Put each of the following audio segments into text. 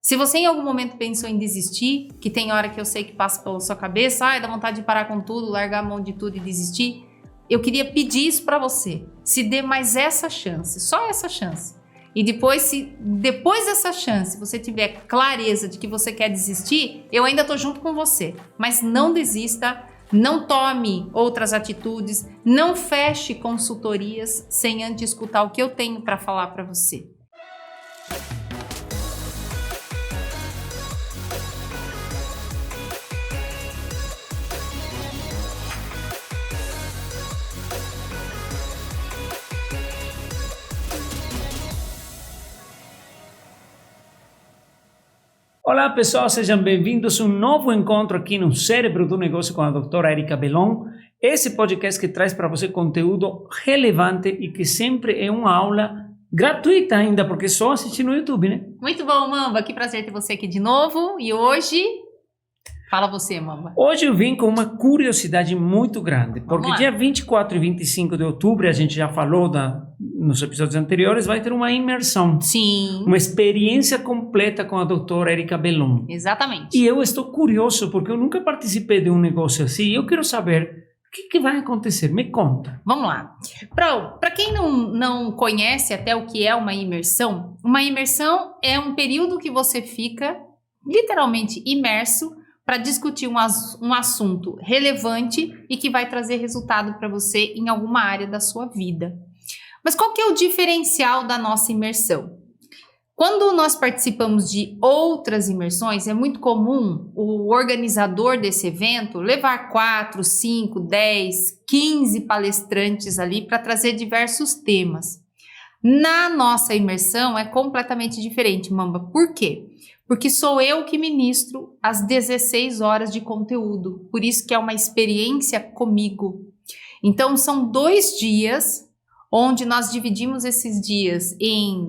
Se você em algum momento pensou em desistir, que tem hora que eu sei que passa pela sua cabeça, dá vontade de parar com tudo, largar a mão de tudo e desistir, eu queria pedir isso para você. Se dê mais essa chance, só essa chance. E depois, se depois dessa chance você tiver clareza de que você quer desistir, eu ainda tô junto com você. Mas não desista, não tome outras atitudes, não feche consultorias sem antes escutar o que eu tenho para falar para você. Olá pessoal, sejam bem-vindos a um novo encontro aqui no Cérebro do Negócio com a doutora Erika Belon. Esse podcast que traz para você conteúdo relevante e que sempre é uma aula gratuita ainda, porque só assistir no YouTube, né? Muito bom, Mamba. Que prazer ter você aqui de novo. E hoje... Fala você, Mamba. Hoje eu vim com uma curiosidade muito grande, porque dia 24 e 25 de outubro, a gente já falou nos episódios anteriores, vai ter uma imersão. Sim. Uma experiência completa com a doutora Erika Belon. Exatamente. E eu estou curioso, porque eu nunca participei de um negócio assim, e eu quero saber o que vai acontecer. Me conta. Vamos lá. Para quem não conhece até o que é uma imersão é um período que você fica literalmente imerso para discutir um assunto relevante e que vai trazer resultado para você em alguma área da sua vida. Mas qual que é o diferencial da nossa imersão? Quando nós participamos de outras imersões, é muito comum o organizador desse evento levar 4, 5, 10, 15 palestrantes ali para trazer diversos temas. Na nossa imersão é completamente diferente, Mamba. Por quê? Porque sou eu que ministro as 16 horas de conteúdo. Por isso que é uma experiência comigo. Então, são 2 dias onde nós dividimos esses dias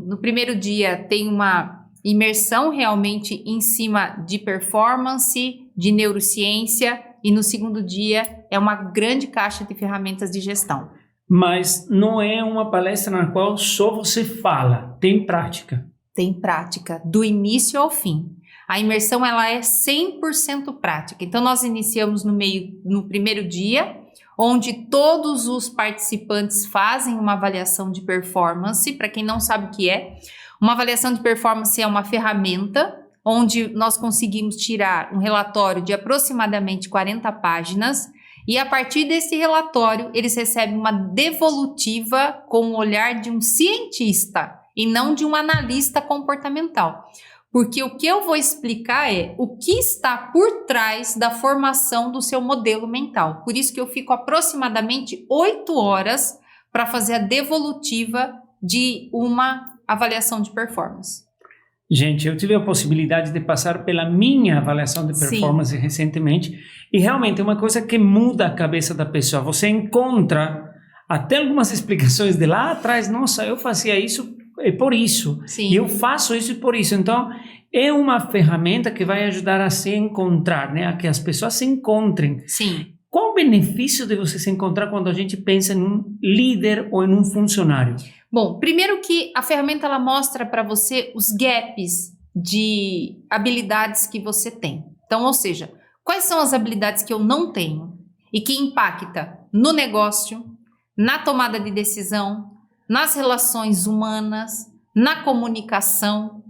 no primeiro dia tem uma imersão realmente em cima de performance, de neurociência, e no segundo dia é uma grande caixa de ferramentas de gestão. Mas não é uma palestra na qual só você fala, tem prática. Tem prática, do início ao fim. A imersão ela é 100% prática. Então, nós iniciamos no primeiro dia, onde todos os participantes fazem uma avaliação de performance. Para quem não sabe o que é, uma avaliação de performance é uma ferramenta onde nós conseguimos tirar um relatório de aproximadamente 40 páginas e a partir desse relatório eles recebem uma devolutiva com o olhar de um cientista e não de um analista comportamental. Porque o que eu vou explicar é o que está por trás da formação do seu modelo mental. Por isso que eu fico aproximadamente 8 horas para fazer a devolutiva de uma avaliação de performance. Gente, eu tive a possibilidade de passar pela minha avaliação de performance recentemente e realmente é uma coisa que muda a cabeça da pessoa. Você encontra até algumas explicações de lá atrás. Nossa, eu fazia isso é por isso. Sim. E eu faço isso por isso. Então, é uma ferramenta que vai ajudar a se encontrar, né? A que as pessoas se encontrem. Sim. Qual o benefício de você se encontrar quando a gente pensa em um líder ou em um funcionário? Bom, primeiro que a ferramenta ela mostra para você os gaps de habilidades que você tem. Então, ou seja, quais são as habilidades que eu não tenho e que impacta no negócio, na tomada de decisão, nas relações humanas, na comunicação,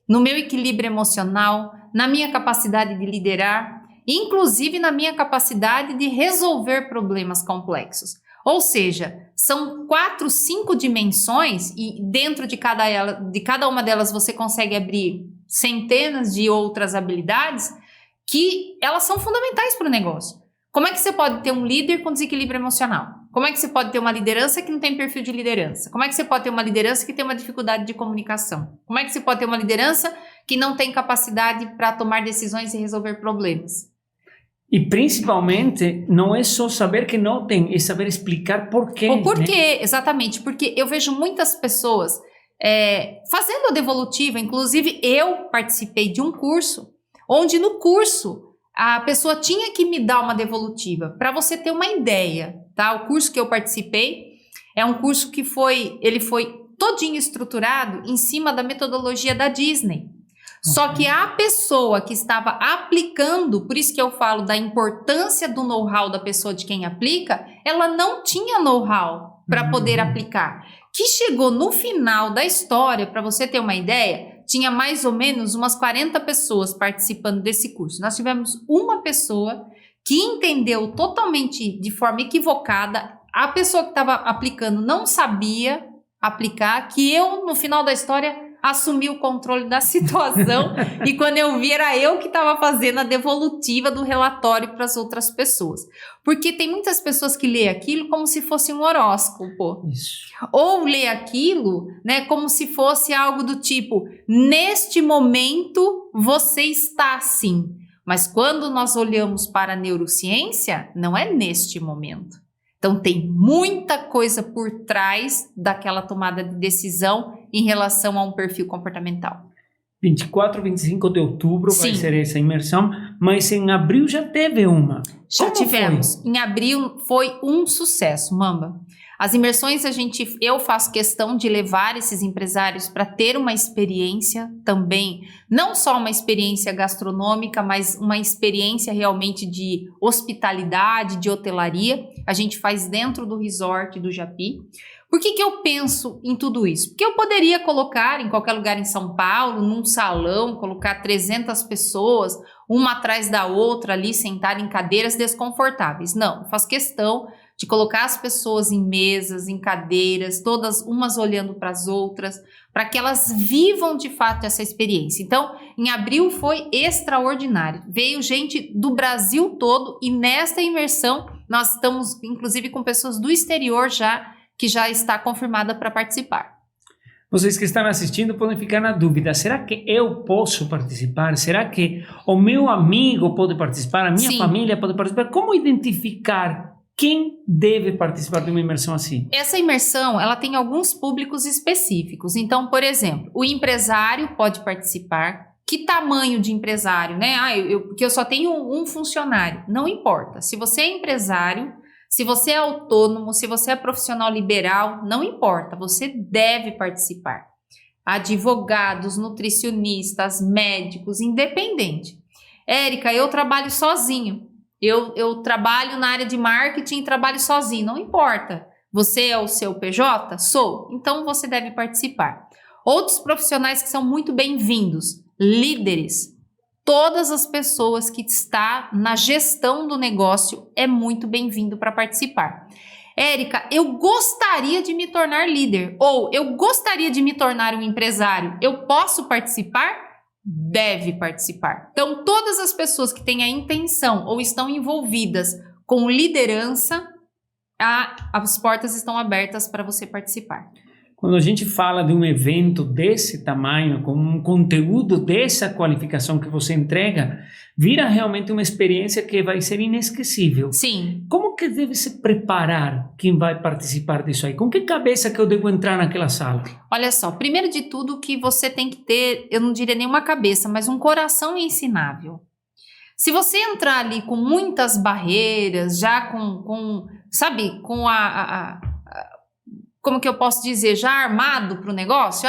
no meu equilíbrio emocional, na minha capacidade de liderar, inclusive na minha capacidade de resolver problemas complexos. Ou seja, são 4, 5 dimensões e dentro de cada uma delas você consegue abrir centenas de outras habilidades que elas são fundamentais para o negócio. Como é que você pode ter um líder com desequilíbrio emocional? Como é que você pode ter uma liderança que não tem perfil de liderança? Como é que você pode ter uma liderança que tem uma dificuldade de comunicação? Como é que você pode ter uma liderança que não tem capacidade para tomar decisões e resolver problemas? E principalmente, não é só saber que não tem, é saber explicar por quê. O porquê, né? Exatamente. Porque eu vejo muitas pessoas fazendo a devolutiva. Inclusive, eu participei de um curso, onde no curso a pessoa tinha que me dar uma devolutiva. Para você ter uma ideia, tá? O curso que eu participei é um curso que foi todinho estruturado em cima da metodologia da Disney. Só que a pessoa que estava aplicando, por isso que eu falo da importância do know-how da pessoa de quem aplica, ela não tinha know-how para poder aplicar. Que chegou no final da história, para você ter uma ideia, tinha mais ou menos umas 40 pessoas participando desse curso. Nós tivemos uma pessoa que entendeu totalmente de forma equivocada, a pessoa que estava aplicando não sabia aplicar, que eu, no final da história, assumi o controle da situação e quando eu vi era eu que estava fazendo a devolutiva do relatório para as outras pessoas. Porque tem muitas pessoas que lêem aquilo como se fosse um horóscopo. Isso. Ou lê aquilo, né, como se fosse algo do tipo, neste momento você está assim. Mas quando nós olhamos para a neurociência, não é neste momento. Então tem muita coisa por trás daquela tomada de decisão em relação a um perfil comportamental. 24, 25 de outubro Sim. vai ser essa imersão, mas em abril já teve uma. Já Como tivemos. foi? Em abril foi um sucesso, Mamba. As imersões eu faço questão de levar esses empresários para ter uma experiência também, não só uma experiência gastronômica, mas uma experiência realmente de hospitalidade, de hotelaria. A gente faz dentro do resort do Japi. Por que eu penso em tudo isso? Porque eu poderia colocar em qualquer lugar em São Paulo, num salão, colocar 300 pessoas, uma atrás da outra ali, sentar em cadeiras desconfortáveis. Não, eu faço questão de colocar as pessoas em mesas, em cadeiras, todas umas olhando para as outras, para que elas vivam de fato essa experiência. Então, em abril foi extraordinário. Veio gente do Brasil todo e nesta imersão nós estamos, inclusive, com pessoas do exterior que já está confirmada para participar. Vocês que estão assistindo podem ficar na dúvida, será que eu posso participar? Será que o meu amigo pode participar? A minha Sim. família pode participar? Como identificar quem deve participar de uma imersão assim? Essa imersão, ela tem alguns públicos específicos. Então, por exemplo, o empresário pode participar. Que tamanho de empresário, né? Porque eu só tenho um funcionário. Não importa. Se você é empresário, se você é autônomo, se você é profissional liberal, não importa. Você deve participar. Advogados, nutricionistas, médicos, independente. Érica, eu trabalho sozinho. Eu trabalho na área de marketing e trabalho sozinho, não importa. Você é o seu PJ? Sou. Então você deve participar. Outros profissionais que são muito bem-vindos, líderes. Todas as pessoas que estão na gestão do negócio é muito bem-vindo para participar. Érica, eu gostaria de me tornar líder ou eu gostaria de me tornar um empresário. Eu posso participar? Deve participar. Então, todas as pessoas que têm a intenção ou estão envolvidas com liderança, as portas estão abertas para você participar. Quando a gente fala de um evento desse tamanho, com um conteúdo dessa qualificação que você entrega, vira realmente uma experiência que vai ser inesquecível. Sim. Como que deve se preparar quem vai participar disso aí? Com que cabeça que eu devo entrar naquela sala? Olha só, primeiro de tudo que você tem que ter, eu não diria nenhuma cabeça, mas um coração ensinável. Se você entrar ali com muitas barreiras, já sabe, com como que eu posso dizer, já armado para o negócio,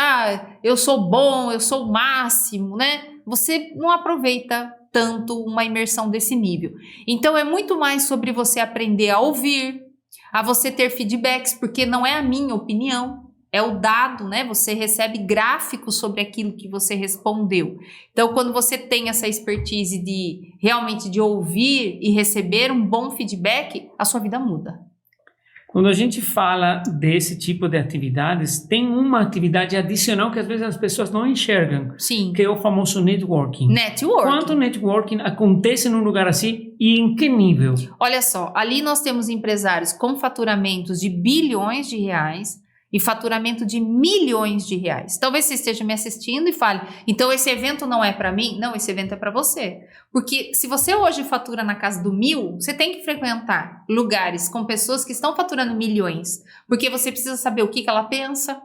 eu sou bom, eu sou o máximo, né? Você não aproveita tanto uma imersão desse nível. Então é muito mais sobre você aprender a ouvir, a você ter feedbacks, porque não é a minha opinião, é o dado, né? Você recebe gráficos sobre aquilo que você respondeu. Então, quando você tem essa expertise de realmente de ouvir e receber um bom feedback, a sua vida muda. Quando a gente fala desse tipo de atividades, tem uma atividade adicional que às vezes as pessoas não enxergam. Sim. Que é o famoso networking. Networking. Quanto networking acontece num lugar assim e em que nível? Olha só, ali nós temos empresários com faturamentos de bilhões de reais e faturamento de milhões de reais. Talvez você esteja me assistindo e fale, então esse evento não é para mim? Não, esse evento é para você. Porque se você hoje fatura na casa do 1.000, você tem que frequentar lugares com pessoas que estão faturando milhões. Porque você precisa saber o que ela pensa,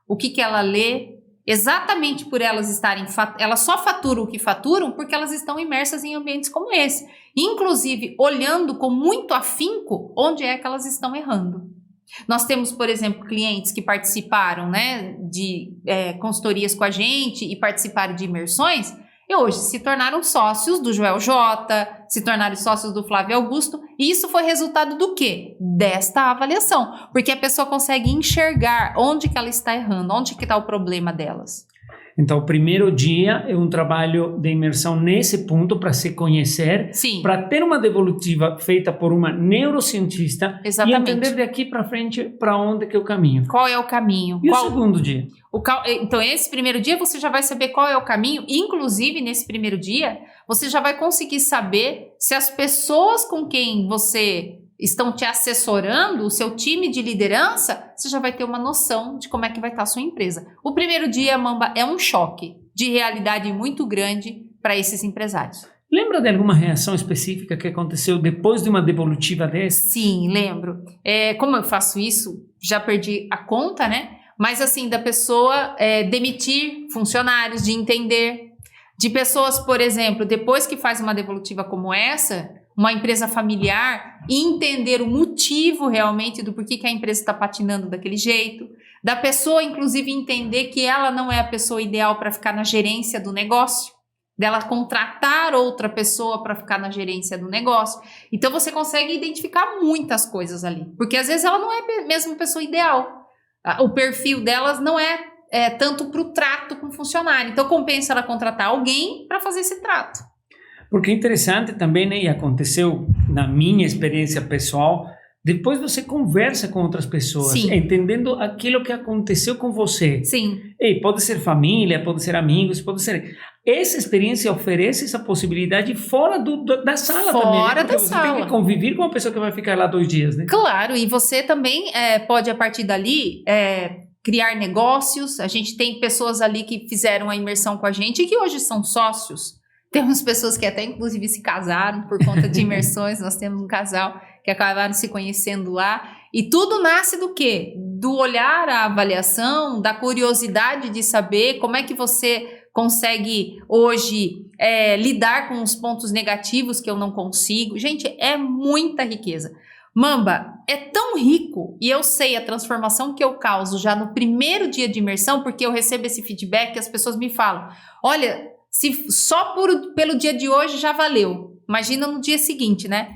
o que ela lê. Exatamente por elas estarem... Elas só faturam o que faturam porque elas estão imersas em ambientes como esse. Inclusive, olhando com muito afinco onde é que elas estão errando. Nós temos, por exemplo, clientes que participaram, né, de consultorias com a gente e participaram de imersões e hoje se tornaram sócios do Joel J, se tornaram sócios do Flávio Augusto, e isso foi resultado do quê? Desta avaliação, porque a pessoa consegue enxergar onde que ela está errando, onde que está o problema delas. Então, o primeiro dia é um trabalho de imersão nesse ponto para se conhecer, para ter uma devolutiva feita por uma neurocientista. Exatamente. E entender daqui para frente para onde que é o caminho. Qual é o caminho? E o segundo dia? Então, esse primeiro dia você já vai saber qual é o caminho. Inclusive, nesse primeiro dia, você já vai conseguir saber se as pessoas com quem você estão te assessorando, o seu time de liderança, você já vai ter uma noção de como é que vai estar a sua empresa. O primeiro dia, Mamba, é um choque de realidade muito grande para esses empresários. Lembra de alguma reação específica que aconteceu depois de uma devolutiva dessa? Sim, lembro. Como eu faço isso, já perdi a conta, né? Mas assim, da pessoa demitir funcionários, de entender. De pessoas, por exemplo, depois que faz uma devolutiva como essa, uma empresa familiar, entender o motivo realmente do porquê que a empresa está patinando daquele jeito. Da pessoa, inclusive, entender que ela não é a pessoa ideal para ficar na gerência do negócio. Dela contratar outra pessoa para ficar na gerência do negócio. Então, você consegue identificar muitas coisas ali. Porque, às vezes, ela não é mesmo a pessoa ideal. O perfil delas não é tanto para o trato com o funcionário. Então, compensa ela contratar alguém para fazer esse trato. Porque é interessante também, né, e aconteceu na minha experiência pessoal, depois você conversa com outras pessoas, Sim. entendendo aquilo que aconteceu com você. Sim. E pode ser família, pode ser amigos, pode ser... Essa experiência oferece essa possibilidade fora da sala também. Fora da você sala. tem que conviver com uma pessoa que vai ficar lá 2 dias, né? Claro, e você também pode, a partir dali, criar negócios. A gente tem pessoas ali que fizeram a imersão com a gente e que hoje são sócios. Temos pessoas que até, inclusive, se casaram por conta de imersões. Nós temos um casal que acabaram se conhecendo lá. E tudo nasce do quê? Do olhar à avaliação, da curiosidade de saber como é que você consegue hoje lidar com os pontos negativos que eu não consigo. Gente, é muita riqueza. Mamba, é tão rico, e eu sei a transformação que eu causo já no primeiro dia de imersão, porque eu recebo esse feedback que as pessoas me falam, olha, se só pelo dia de hoje já valeu, imagina no dia seguinte, né?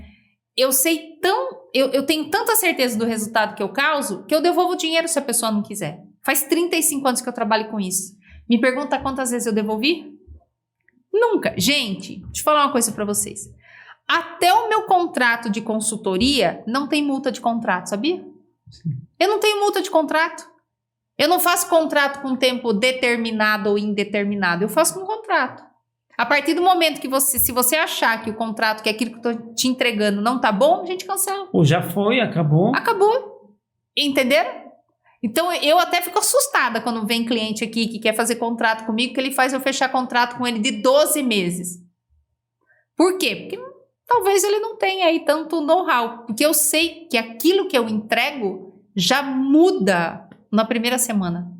Eu tenho tanta certeza do resultado que eu causo, que eu devolvo o dinheiro se a pessoa não quiser. Faz 35 anos que eu trabalho com isso. Me pergunta quantas vezes eu devolvi? Nunca. Gente, deixa eu falar uma coisa para vocês. Até o meu contrato de consultoria não tem multa de contrato, sabia? Sim. Eu não tenho multa de contrato. Eu não faço contrato com tempo determinado ou indeterminado. Eu faço com contrato. A partir do momento que se você achar que o contrato, que é aquilo que eu tô te entregando, não tá bom, a gente cancela. Ou já foi, acabou. Acabou. Entenderam? Então, eu até fico assustada quando vem cliente aqui que quer fazer contrato comigo, que ele faz eu fechar contrato com ele de 12 meses. Por quê? Porque talvez ele não tenha aí tanto know-how. Porque eu sei que aquilo que eu entrego já muda na primeira semana.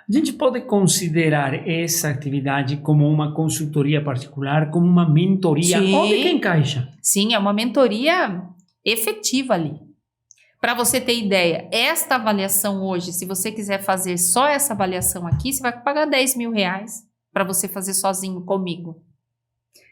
A gente pode considerar essa atividade como uma consultoria particular, como uma mentoria? Sim. Onde que encaixa? Sim, é uma mentoria efetiva ali. Para você ter ideia, esta avaliação hoje, se você quiser fazer só essa avaliação aqui, você vai pagar R$10.000 para você fazer sozinho comigo.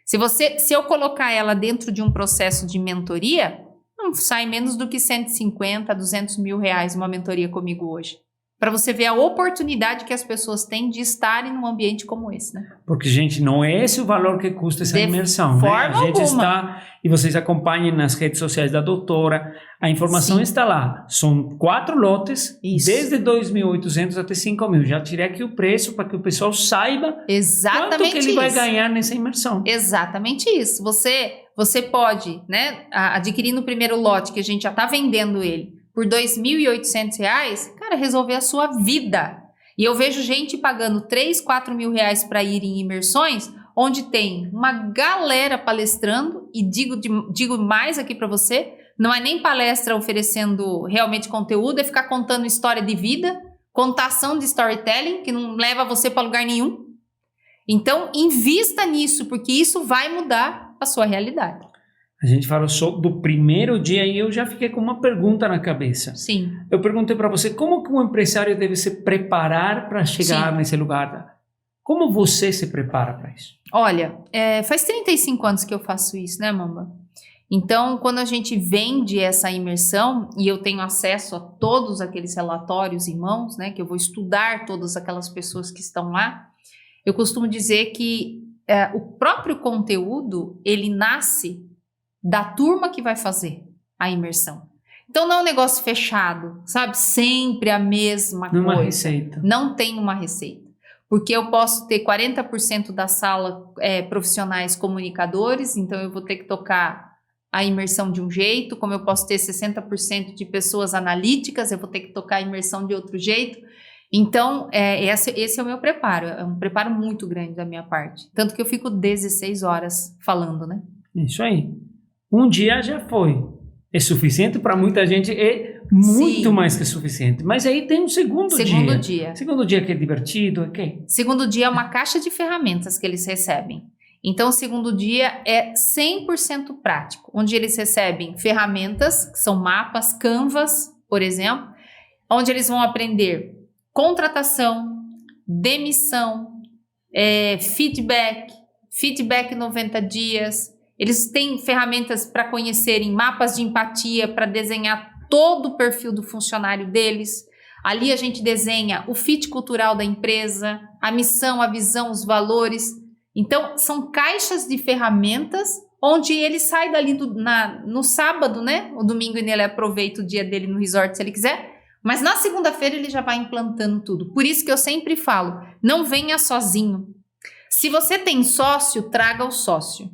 Se eu colocar ela dentro de um processo de mentoria, não sai menos do que 150, R$200.000 uma mentoria comigo hoje. Para você ver a oportunidade que as pessoas têm de estarem num ambiente como esse, né? Porque, gente, não é esse o valor que custa essa imersão, né? A gente alguma. está, e vocês acompanhem nas redes sociais da doutora, a informação Sim. está lá. São 4 lotes, Isso. desde 2.800 até 5.000. Já tirei aqui o preço para que o pessoal saiba exatamente quanto que ele vai isso. ganhar nessa imersão. Exatamente isso. Você pode, né, adquirir no primeiro lote, que a gente já está vendendo ele, por R$2.800, cara, resolver a sua vida. E eu vejo gente pagando R$3.000, R$4.000 para ir em imersões, onde tem uma galera palestrando, e digo mais aqui para você, não é nem palestra oferecendo realmente conteúdo, é ficar contando história de vida, contação de storytelling, que não leva você para lugar nenhum. Então, invista nisso, porque isso vai mudar a sua realidade. A gente falou só do primeiro dia e eu já fiquei com uma pergunta na cabeça. Sim. Eu perguntei para você como que um empresário deve se preparar para chegar nesse lugar. Como você se prepara para isso? Olha, faz 35 anos que eu faço isso, né, Mamba? Então, quando a gente vende essa imersão e eu tenho acesso a todos aqueles relatórios em mãos, né, que eu vou estudar todas aquelas pessoas que estão lá, eu costumo dizer que o próprio conteúdo, ele nasce da turma que vai fazer a imersão. Então, não é um negócio fechado, sabe? Sempre a mesma coisa. Uma receita. Não tem uma receita. Porque eu posso ter 40% da sala profissionais comunicadores, então eu vou ter que tocar a imersão de um jeito, como eu posso ter 60% de pessoas analíticas, eu vou ter que tocar a imersão de outro jeito. Então, esse é o meu preparo, é um preparo muito grande da minha parte. Tanto que eu fico 16 horas falando, né? Isso aí. Um dia já foi. É suficiente para muita gente, é muito mais que suficiente. Mas aí tem um segundo dia. Segundo dia que é divertido, ok? Segundo dia é uma caixa de ferramentas que eles recebem. Então, o segundo dia é 100% prático, onde eles recebem ferramentas, que são mapas, Canvas, por exemplo, onde eles vão aprender contratação, demissão, feedback 90 dias. Eles têm ferramentas para conhecerem mapas de empatia, para desenhar todo o perfil do funcionário deles. Ali a gente desenha o fit cultural da empresa, a missão, a visão, os valores. Então, são caixas de ferramentas onde ele sai dali no sábado, né? O domingo ele aproveita o dia dele no resort se ele quiser. Mas na segunda-feira ele já vai implantando tudo. Por isso que eu sempre falo, não venha sozinho. Se você tem sócio, traga o sócio.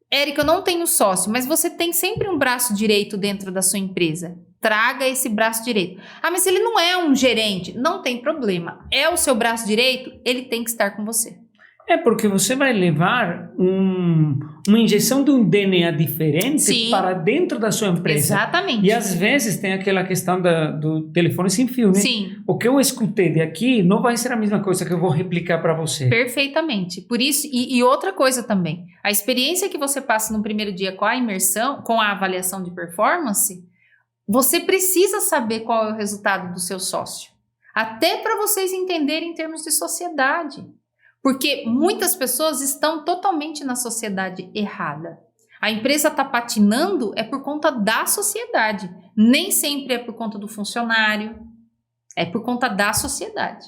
Érica, eu não tenho sócio, mas você tem sempre um braço direito dentro da sua empresa. Traga esse braço direito. Ah, mas ele não é um gerente. Não tem problema. É o seu braço direito, ele tem que estar com você. É porque você vai levar uma injeção de um DNA diferente para dentro da sua empresa. Exatamente. E às vezes tem aquela questão do telefone sem fio, né? Sim. O que eu escutei de aqui não vai ser a mesma coisa que eu vou replicar para você. Perfeitamente. Por isso, e outra coisa também, a experiência que você passa no primeiro dia com a imersão, com a avaliação de performance, você precisa saber qual é o resultado do seu sócio. Até para vocês entenderem em termos de sociedade. Porque muitas pessoas estão totalmente na sociedade errada. A empresa está patinando é por conta da sociedade. Nem sempre é por conta do funcionário. É por conta da sociedade.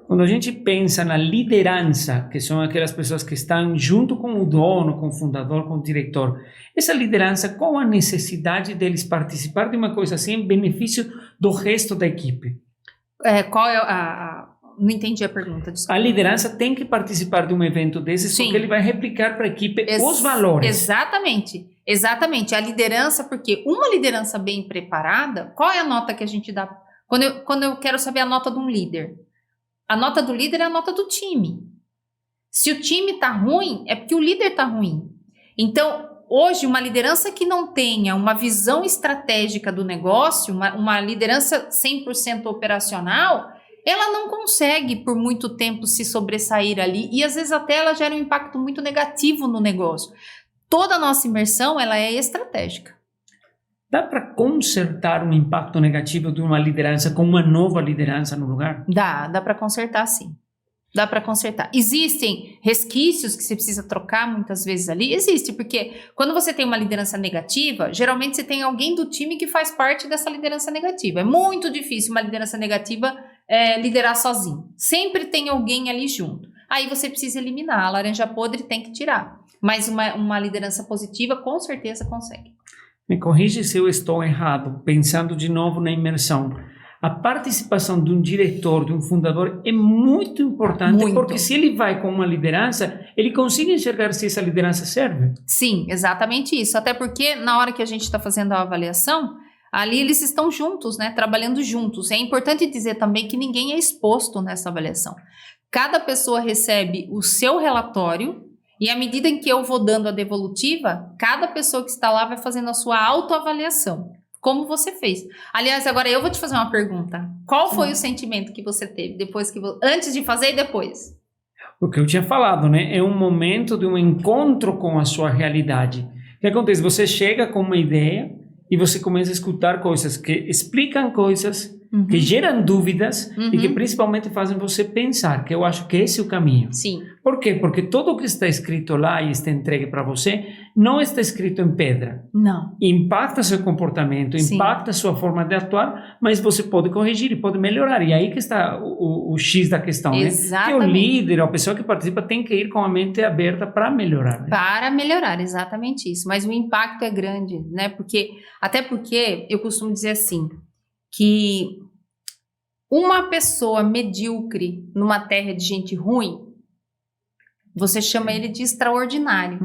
Quando a gente pensa na liderança, que são aquelas pessoas que estão junto com o dono, com o fundador, com o diretor, essa liderança, qual a necessidade deles participar de uma coisa assim em benefício do resto da equipe? Qual é Não entendi a pergunta, desculpa. A liderança tem que participar de um evento desses, porque ele vai replicar para a equipe os valores. Exatamente. A liderança, porque uma liderança bem preparada, qual é a nota que a gente dá? Quando eu quero saber a nota de um líder. A nota do líder é a nota do time. Se o time está ruim, é porque o líder está ruim. Então, hoje, uma liderança que não tenha uma visão estratégica do negócio, uma liderança 100% operacional, ela não consegue por muito tempo se sobressair ali e às vezes até ela gera um impacto muito negativo no negócio. Toda a nossa imersão, ela é estratégica. Dá para consertar um impacto negativo de uma liderança com uma nova liderança no lugar? Dá para consertar sim. Dá para consertar. Existem resquícios que você precisa trocar muitas vezes ali? Existe, porque quando você tem uma liderança negativa, geralmente você tem alguém do time que faz parte dessa liderança negativa. É muito difícil uma liderança negativa liderar sozinho. Sempre tem alguém ali junto. Aí você precisa eliminar. A laranja podre tem que tirar. Mas uma liderança positiva com certeza consegue. Me corrige se eu estou errado, pensando de novo na imersão. A participação de um diretor, de um fundador é muito importante, porque se ele vai com uma liderança, ele consegue enxergar se essa liderança serve. Sim, exatamente isso. Até porque na hora que a gente está fazendo a avaliação, ali eles estão juntos, né? Trabalhando juntos. É importante dizer também que ninguém é exposto nessa avaliação. Cada pessoa recebe o seu relatório e à medida em que eu vou dando a devolutiva, cada pessoa que está lá vai fazendo a sua autoavaliação. Como você fez. Aliás, agora eu vou te fazer uma pergunta. Qual foi o sentimento que você teve antes de fazer e depois? O que eu tinha falado, né? É um momento de um encontro com a sua realidade. que acontece? Você chega com uma ideia e você começa a escutar coisas que explicam coisas, que geram dúvidas e que principalmente fazem você pensar, que eu acho que esse é o caminho. Sim. Por quê? Porque tudo o que está escrito lá e está entregue para você não está escrito em pedra. Não. Impacta seu comportamento, impacta sua forma de atuar, mas você pode corrigir e pode melhorar. E aí que está o X da questão, Exatamente. né? Que o líder, a pessoa que participa tem que ir com a mente aberta para melhorar. Né? Para melhorar, exatamente isso. Mas o impacto é grande, né? Até porque eu costumo dizer assim, que uma pessoa medíocre numa terra de gente ruim, você chama ele de extraordinário.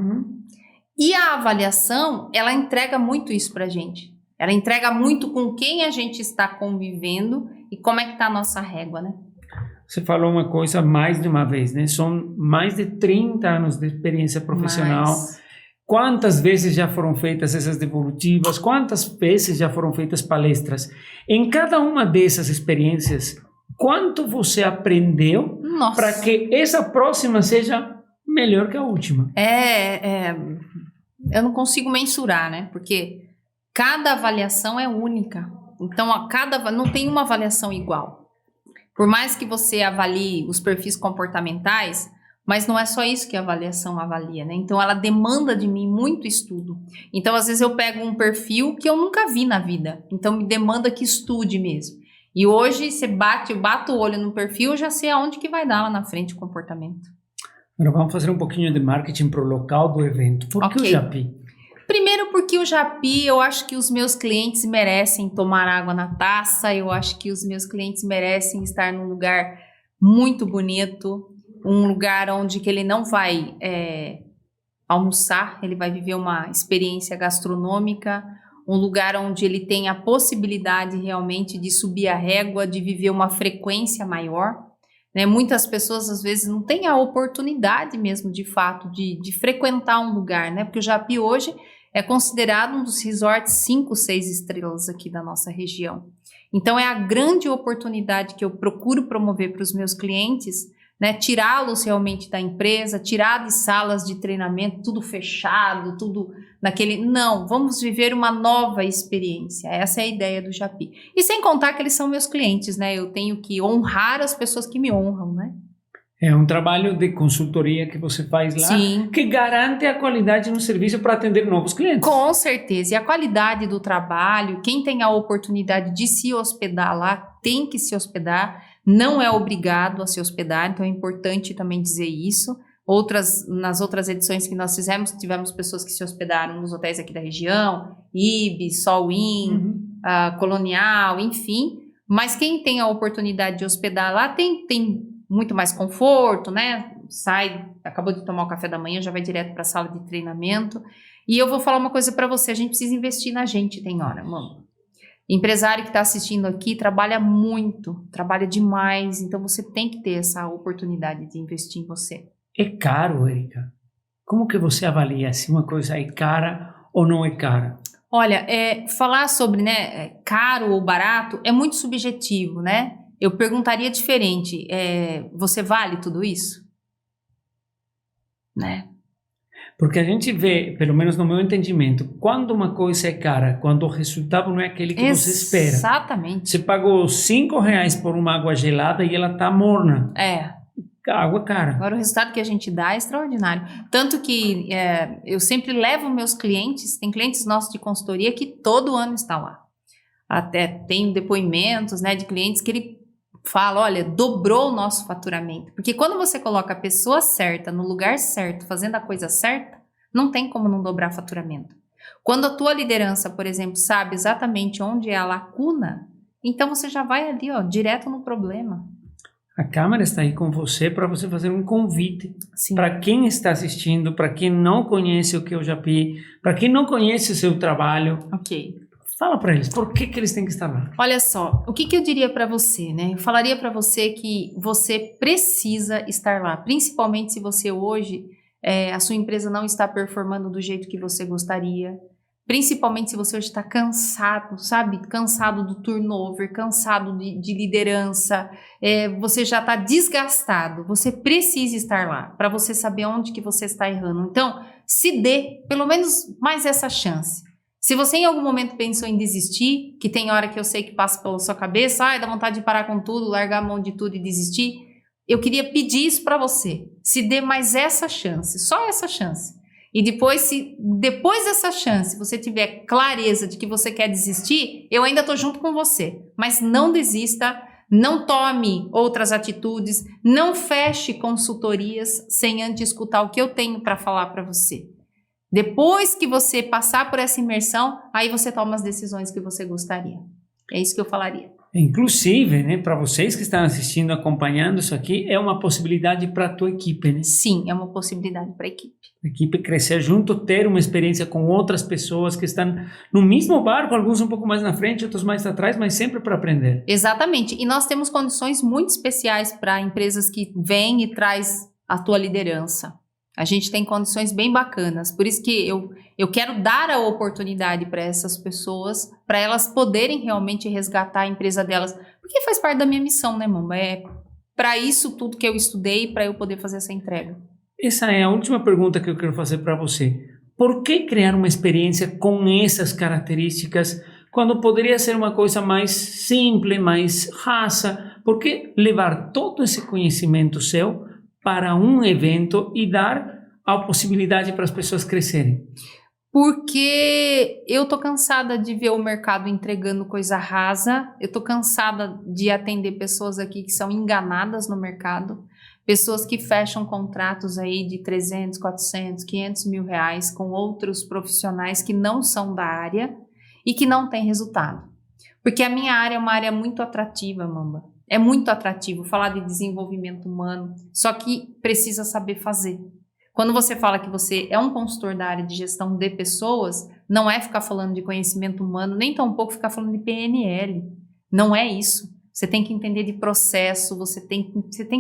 E a avaliação, ela entrega muito isso pra gente. Ela entrega muito com quem a gente está convivendo e como é que tá a nossa régua, né? Você falou uma coisa mais de uma vez, né? São mais de 30 anos de experiência profissional. Quantas vezes já foram feitas essas devolutivas? Quantas vezes já foram feitas palestras? Em cada uma dessas experiências, quanto você aprendeu para que essa próxima seja melhor que a última? Eu não consigo mensurar, né? Porque cada avaliação é única. Então, não tem uma avaliação igual. Por mais que você avalie os perfis comportamentais, mas não é só isso que a avaliação avalia, né? Então, ela demanda de mim muito estudo. Então, às vezes eu pego um perfil que eu nunca vi na vida. Então, me demanda que estude mesmo. E hoje, eu bato o olho no perfil, eu já sei aonde que vai dar lá na frente o comportamento. Agora vamos fazer um pouquinho de marketing para o local do evento. Por que o Japi? Primeiro porque o Japi, eu acho que os meus clientes merecem tomar água na taça, eu acho que os meus clientes merecem estar num lugar muito bonito, um lugar onde que ele não vai almoçar, ele vai viver uma experiência gastronômica, um lugar onde ele tem a possibilidade realmente de subir a régua, de viver uma frequência maior. Né? Muitas pessoas às vezes não têm a oportunidade mesmo de fato de frequentar um lugar, né? Porque o Japi hoje é considerado um dos resorts 5, 6 estrelas aqui da nossa região. Então é a grande oportunidade que eu procuro promover para os meus clientes, né, tirá-los realmente da empresa, tirar de salas de treinamento, tudo fechado, tudo naquele... Não, vamos viver uma nova experiência. Essa é a ideia do Japi. E sem contar que eles são meus clientes, né? Eu tenho que honrar as pessoas que me honram, né? É um trabalho de consultoria que você faz lá, sim, que garante a qualidade no serviço para atender novos clientes. Com certeza. E a qualidade do trabalho, quem tem a oportunidade de se hospedar lá, tem que se hospedar, não é obrigado a se hospedar, então é importante também dizer isso. Nas outras edições que nós fizemos, tivemos pessoas que se hospedaram nos hotéis aqui da região, Ibis, Sol Inn, Colonial, enfim. Mas quem tem a oportunidade de hospedar lá tem muito mais conforto, né? Acabou de tomar o café da manhã, já vai direto para a sala de treinamento. E eu vou falar uma coisa para você, a gente precisa investir na gente, tem hora, mano. Empresário que está assistindo aqui trabalha muito, trabalha demais, então você tem que ter essa oportunidade de investir em você. É caro, Érica? Como que você avalia se uma coisa é cara ou não é cara? Olha, falar sobre caro ou barato é muito subjetivo, né? Eu perguntaria diferente, você vale tudo isso? Né? Porque a gente vê, pelo menos no meu entendimento, quando uma coisa é cara, quando o resultado não é aquele que você espera. Exatamente. Você pagou R$5 por uma água gelada e ela tá morna. Água cara. Agora o resultado que a gente dá é extraordinário. Tanto que eu sempre levo meus clientes, tem clientes nossos de consultoria que todo ano estão lá. Até tem depoimentos, né, de clientes que ele fala, olha, dobrou o nosso faturamento. Porque quando você coloca a pessoa certa, no lugar certo, fazendo a coisa certa, não tem como não dobrar faturamento. Quando a tua liderança, por exemplo, sabe exatamente onde é a lacuna, então você já vai ali, direto no problema. A câmera está aí com você para você fazer um convite para quem está assistindo, para quem não conhece o que é o Japi, para quem não conhece o seu trabalho. Ok. Fala para eles, por que eles têm que estar lá? Olha só, o que eu diria para você, né? Eu falaria para você que você precisa estar lá, principalmente se você hoje, a sua empresa não está performando do jeito que você gostaria, Principalmente se você hoje está cansado, sabe? Cansado do turnover, cansado de liderança, você já está desgastado. Você precisa estar lá para você saber onde que você está errando. Então, se dê pelo menos mais essa chance. Se você em algum momento pensou em desistir, que tem hora que eu sei que passa pela sua cabeça, dá vontade de parar com tudo, largar a mão de tudo e desistir, eu queria pedir isso para você. Se dê mais essa chance, só essa chance. E depois, se depois dessa chance você tiver clareza de que você quer desistir, eu ainda estou junto com você. Mas não desista, não tome outras atitudes, não feche consultorias sem antes escutar o que eu tenho para falar para você. Depois que você passar por essa imersão, aí você toma as decisões que você gostaria. É isso que eu falaria. Inclusive, né, para vocês que estão assistindo, acompanhando isso aqui, é uma possibilidade para a tua equipe, né? Sim, é uma possibilidade para a equipe. A equipe crescer junto, ter uma experiência com outras pessoas que estão no mesmo barco, alguns um pouco mais na frente, outros mais atrás, mas sempre para aprender. Exatamente. E nós temos condições muito especiais para empresas que vêm e traz a tua liderança. A gente tem condições bem bacanas. Por isso que eu quero dar a oportunidade para essas pessoas, para elas poderem realmente resgatar a empresa delas. Porque faz parte da minha missão, né, Mamba? É para isso tudo que eu estudei, para eu poder fazer essa entrega. Essa é a última pergunta que eu quero fazer para você. Por que criar uma experiência com essas características quando poderia ser uma coisa mais simples, mais rasa? Por que levar todo esse conhecimento seu para um evento e dar a possibilidade para as pessoas crescerem? Porque eu tô cansada de ver o mercado entregando coisa rasa, eu tô cansada de atender pessoas aqui que são enganadas no mercado, pessoas que fecham contratos aí de 300, 400, 500 mil reais com outros profissionais que não são da área e que não têm resultado. Porque a minha área é uma área muito atrativa, Mamba. É muito atrativo falar de desenvolvimento humano, só que precisa saber fazer. Quando você fala que você é um consultor da área de gestão de pessoas, não é ficar falando de conhecimento humano, nem tampouco ficar falando de PNL. Não é isso. Você tem que entender de processo, você tem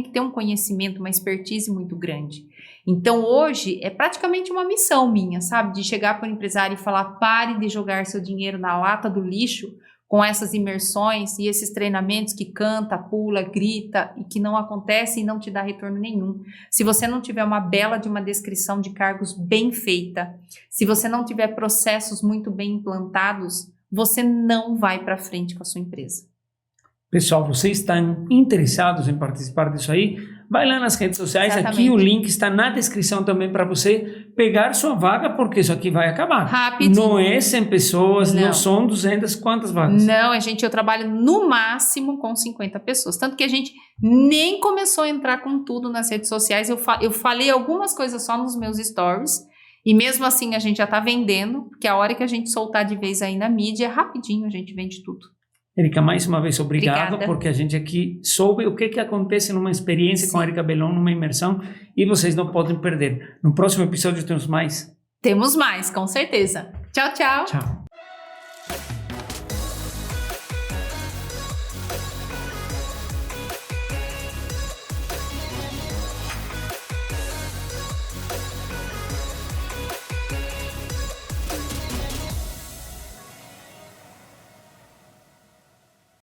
que ter um conhecimento, uma expertise muito grande. Então hoje é praticamente uma missão minha, sabe? De chegar para o empresário e falar, pare de jogar seu dinheiro na lata do lixo, com essas imersões e esses treinamentos que canta, pula, grita e que não acontece e não te dá retorno nenhum. Se você não tiver uma bela de uma descrição de cargos bem feita, se você não tiver processos muito bem implantados, você não vai para frente com a sua empresa. Pessoal, vocês estão interessados em participar disso aí? Vai lá nas redes sociais, Exatamente. Aqui o link está na descrição também para você pegar sua vaga, porque isso aqui vai acabar. Rapidinho. Não é 100 pessoas, não são 200, quantas vagas? Não, eu trabalho no máximo com 50 pessoas, tanto que a gente nem começou a entrar com tudo nas redes sociais, eu falei algumas coisas só nos meus stories, e mesmo assim a gente já está vendendo, porque a hora que a gente soltar de vez aí na mídia, rapidinho a gente vende tudo. Erika, mais uma vez, obrigado. Obrigada. Porque a gente aqui soube o que acontece numa experiência com a Erika Bellon, numa imersão, e vocês não podem perder. No próximo episódio temos mais? Temos mais, com certeza. Tchau, tchau. Tchau.